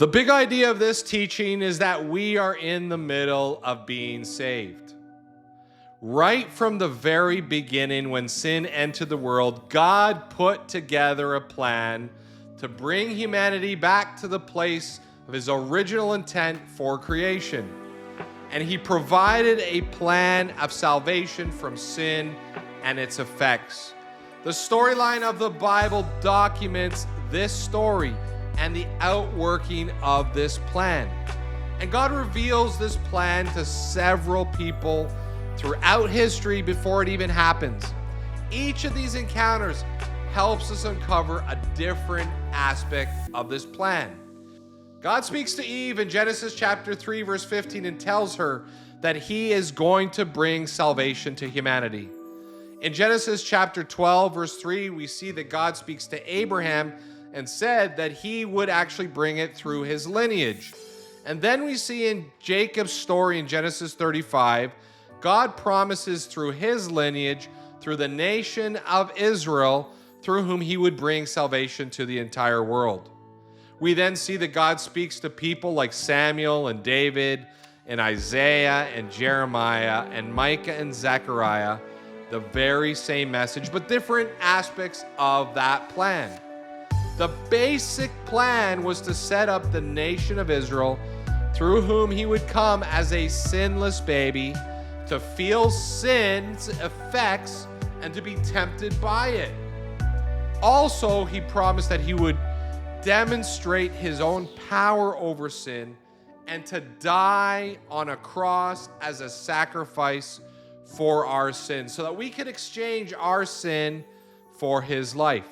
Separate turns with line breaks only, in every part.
The big idea of this teaching is that we are in the middle of being saved. Right from the very beginning, when sin entered the world, God put together a plan to bring humanity back to the place of his original intent for creation. And he provided a plan of salvation from sin and its effects. The storyline of the Bible documents this story and the outworking of this plan. And God reveals this plan to several people throughout history before it even happens. Each of these encounters helps us uncover a different aspect of this plan. God speaks to Eve in Genesis chapter 3, verse 15, and tells her that he is going to bring salvation to humanity. In Genesis chapter 12, verse 3, we see that God speaks to Abraham and said that he would actually bring it through his lineage. And then we see in Jacob's story in Genesis 35, God promises through his lineage, through the nation of Israel, through whom he would bring salvation to the entire world. We then see that God speaks to people like Samuel and David and Isaiah and Jeremiah and Micah and Zechariah, the very same message, but different aspects of that plan. The basic plan was to set up the nation of Israel, through whom he would come as a sinless baby, to feel sin's effects and to be tempted by it. Also, he promised that he would demonstrate his own power over sin and to die on a cross as a sacrifice for our sins, so that we could exchange our sin for his life.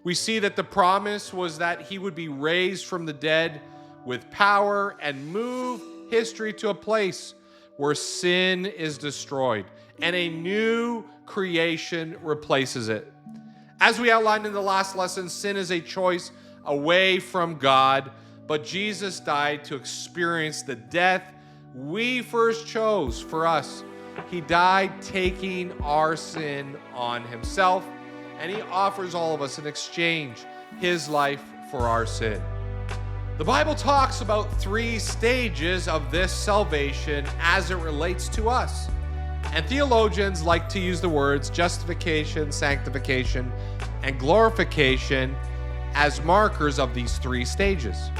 We see that the promise was that he would be raised from the dead with power and move history to a place where sin is destroyed and a new creation replaces it. As we outlined in the last lesson, sin is a choice away from God, but Jesus died to experience the death we first chose for us. He died taking our sin on himself, and he offers all of us in exchange his life for our sin. The Bible talks about 3 stages of this salvation as it relates to us. And theologians like to use the words justification, sanctification, and glorification as markers of these 3 stages.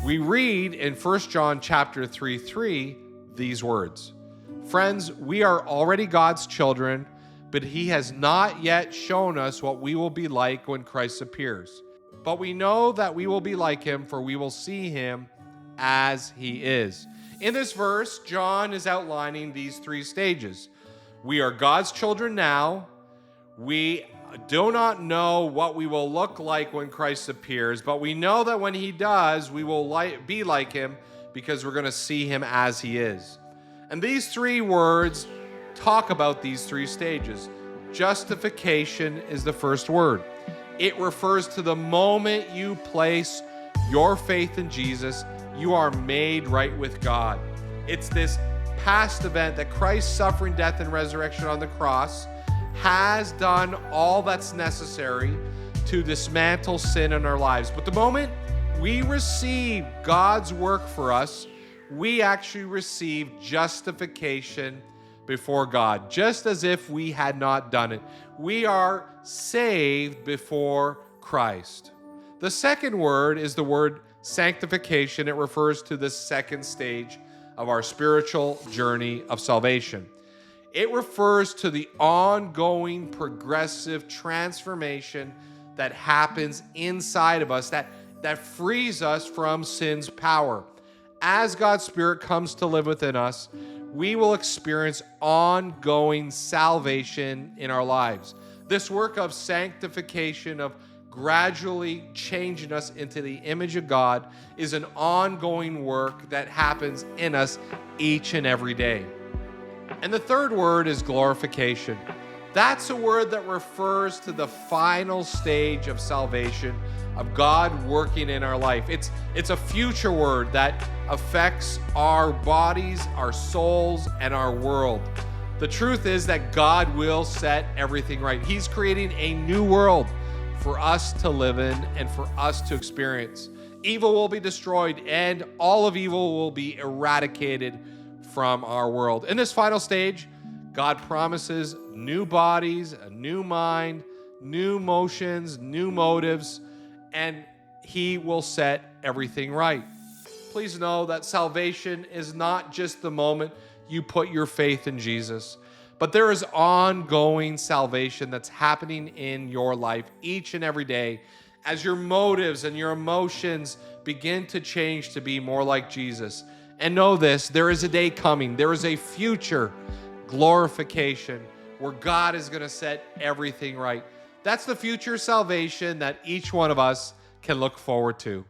We read in 1 John chapter 3:3 these words: "Friends, we are already God's children, but he has not yet shown us what we will be like when Christ appears. But we know that we will be like him, for we will see him as he is." In this verse, John is outlining these 3 stages. We are God's children now. We do not know what we will look like when Christ appears, but we know that when he does, we will be like him because we're going to see him as he is. And these 3 words talk about these 3 stages. Justification is the first word. It refers to the moment you place your faith in Jesus, you are made right with God. It's this past event that Christ's suffering, death, and resurrection on the cross has done all that's necessary to dismantle sin in our lives. But the moment we receive God's work for us, we actually receive justification before God, just as if we had not done it. We are saved before Christ. The second word is the word sanctification. It refers to the second stage of our spiritual journey of salvation. It refers to the ongoing progressive transformation that happens inside of us, that frees us from sin's power. As God's Spirit comes to live within us, we will experience ongoing salvation in our lives. This work of sanctification, of gradually changing us into the image of God, is an ongoing work that happens in us each and every day. And the third word is glorification. That's a word that refers to the final stage of salvation, of God working in our life. It's a future word that affects our bodies, our souls, and our world. The truth is that God will set everything right. He's creating a new world for us to live in and for us to experience. evil will be destroyed, and all of evil will be eradicated from our world. In this final stage, God promises new bodies, a new mind, new emotions, new motives, and He will set everything right. Please know that salvation is not just the moment you put your faith in Jesus, but there is ongoing salvation that's happening in your life each and every day as your motives and your emotions begin to change to be more like Jesus. And know this, there is a day coming, there is a future glorification where God is going to set everything right. That's the future salvation that each one of us can look forward to.